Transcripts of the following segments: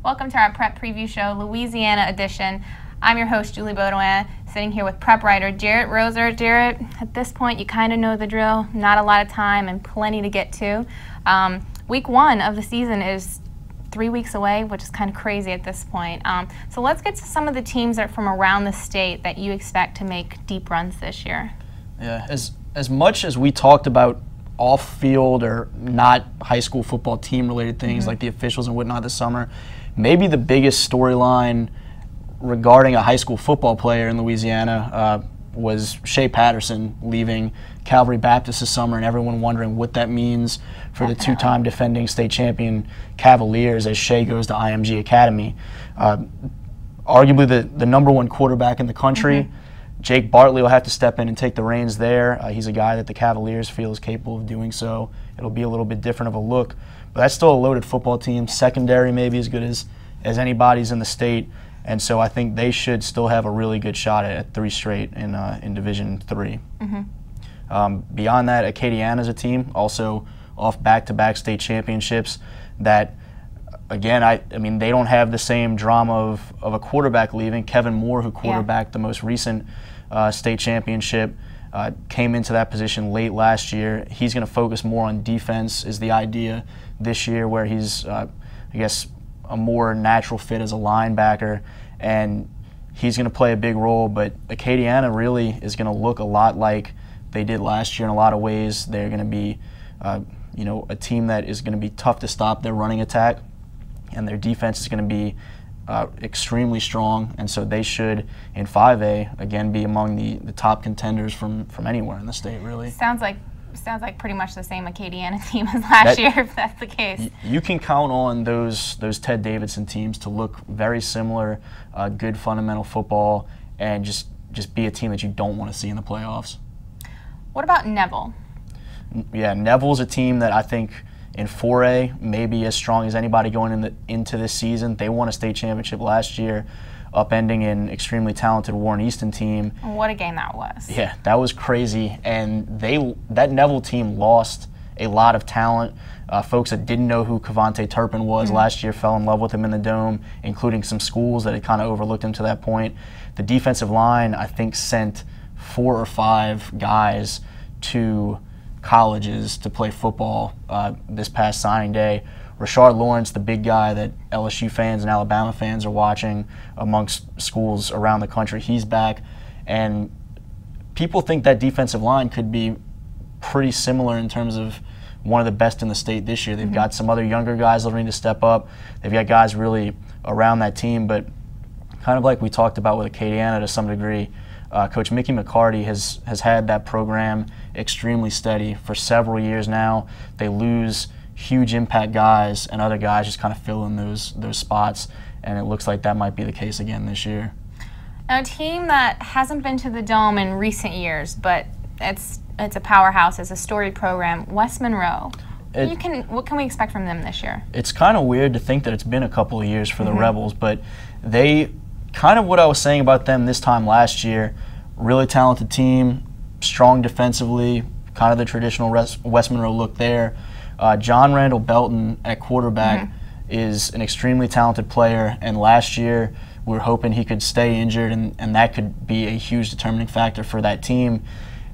Welcome to our prep preview show, Louisiana edition. I'm your host, Julie Boudwin, sitting here with prep writer Jerit Roser. Jerit, at this point, you kind of know the drill. Not a lot of time and plenty to get to. Week 1 of the season is 3 weeks away, which is kind of crazy at this point. So let's get to some of the teams that are from around the state that you expect to make deep runs this year. Yeah, as much as we talked about off-field or not high school football team-related things like the officials and whatnot this summer, maybe the biggest storyline regarding a high school football player in Louisiana was Shea Patterson leaving Calvary Baptist this summer, and everyone wondering what that means for the two-time defending state champion Cavaliers as Shea goes to IMG Academy. Arguably the #1 quarterback in the country. Jake Bartley will have to step in and take the reins there. He's a guy that the Cavaliers feel is capable of doing so. It'll be a little bit different of a look, but that's still a loaded football team. Secondary maybe as good as anybody's in the state, and so I think they should still have a really good shot at 3 straight in Division III. Beyond that, Acadiana is a team also off back-to-back state championships that, again, I mean, they don't have the same drama of a quarterback leaving. Kevin Moore, who quarterbacked the most recent state championship, came into that position late last year. He's going to focus more on defense is the idea this year, where he's, I guess, a more natural fit as a linebacker, and he's going to play a big role. But Acadiana really is going to look a lot like they did last year in a lot of ways. They're going to be, you know, a team that is going to be tough to stop their running attack, and their defense is going to be extremely strong, and so they should, in 5A, again, be among the top contenders from anywhere in the state, really. Sounds like pretty much the same Acadiana team as last year, if that's the case. You can count on those Ted Davidson teams to look very similar, good fundamental football, and just be a team that you don't want to see in the playoffs. What about Neville? Yeah, Neville's a team that I think in 4A, maybe as strong as anybody going into this season. They won a state championship last year, upending an extremely talented Warren Easton team. What a game that was. Yeah, that was crazy. And that Neville team lost a lot of talent. Folks that didn't know who Cavante Turpin was last year fell in love with him in the Dome, including some schools that had kind of overlooked him to that point. The defensive line, I think, sent 4 or 5 guys to colleges to play football this past signing day. Rashard Lawrence, the big guy that LSU fans and Alabama fans are watching amongst schools around the country, he's back. And people think that defensive line could be pretty similar in terms of one of the best in the state this year. They've got some other younger guys that are going to step up. They've got guys really around that team, but kind of like we talked about with Acadiana to some degree, Coach Mickey McCarty has had that program extremely steady for several years now. They lose huge impact guys, and other guys just kind of fill in those spots, and it looks like that might be the case again this year. Now, a team that hasn't been to the Dome in recent years, but it's a powerhouse, it's a storied program, West Monroe. What can we expect from them this year? It's kind of weird to think that it's been a couple of years for the Rebels, but they kind of what I was saying about them this time last year, really talented team, strong defensively, kind of the traditional West Monroe look there. John Randall Belton at quarterback is an extremely talented player, and last year we were hoping he could stay injured, and that could be a huge determining factor for that team.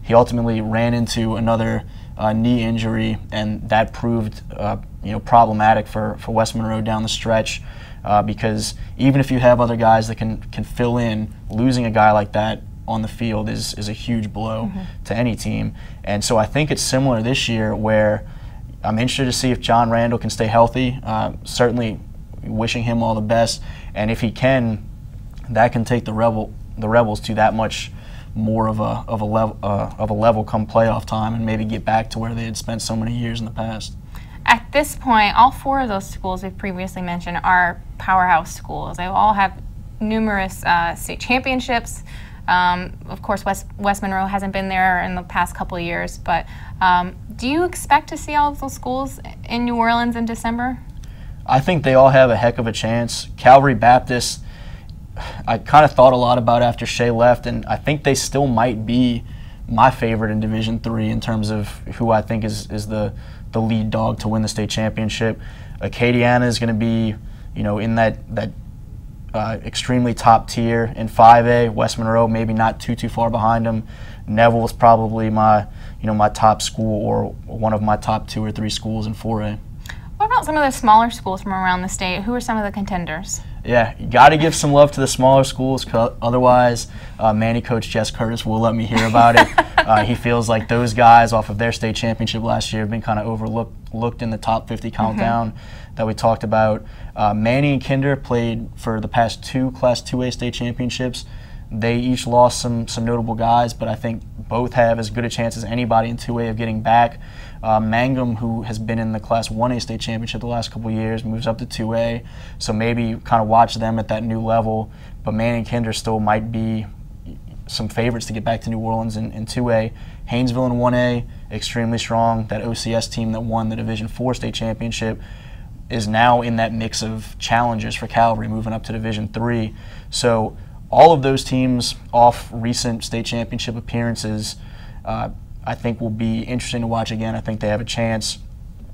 He ultimately ran into another knee injury, and that proved problematic for West Monroe down the stretch. Because even if you have other guys that can fill in, losing a guy like that on the field is a huge blow to any team. And so I think it's similar this year, where I'm interested to see if John Randall can stay healthy. Certainly wishing him all the best, and if he can, that can take the Rebels to that much more of a level come playoff time, and maybe get back to where they had spent so many years in the past. At this point, all 4 of those schools we've previously mentioned are powerhouse schools. They all have numerous state championships. Of course, West Monroe hasn't been there in the past couple of years, but do you expect to see all of those schools in New Orleans in December? I think they all have a heck of a chance. Calvary Baptist, I kind of thought a lot about after Shea left, and I think they still might be my favorite in Division III in terms of who I think is the lead dog to win the state championship. Acadiana is going to be in that extremely top tier. In 5A, West Monroe maybe not too far behind them. Neville is probably my top school, or one of my top 2 or 3 schools in 4A. What about some of the smaller schools from around the state? Who are some of the contenders? Yeah, you got to give some love to the smaller schools, otherwise Manny coach Jess Curtis will let me hear about it. He feels like those guys off of their state championship last year have been kind of overlooked in the top 50 countdown that we talked about. Manny and Kinder played for the past 2 Class 2A state championships. They each lost some notable guys, but I think both have as good a chance as anybody in 2A of getting back. Mangum, who has been in the Class 1A state championship the last couple of years, moves up to 2A, so maybe kind of watch them at that new level. But Manny and Kinder still might be some favorites to get back to New Orleans in 2A. Haynesville in 1A, extremely strong. That OCS team that won the Division 4 state championship is now in that mix of challengers for Calvary, moving up to Division 3. So all of those teams off recent state championship appearances I think will be interesting to watch again. I think they have a chance,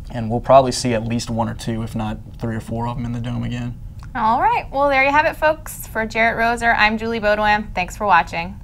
and we'll probably see at least 1 or 2, if not 3 or 4 of them in the Dome again. All right. Well, there you have it, folks. For Jerit Roser, I'm Julie Boudwin. Thanks for watching.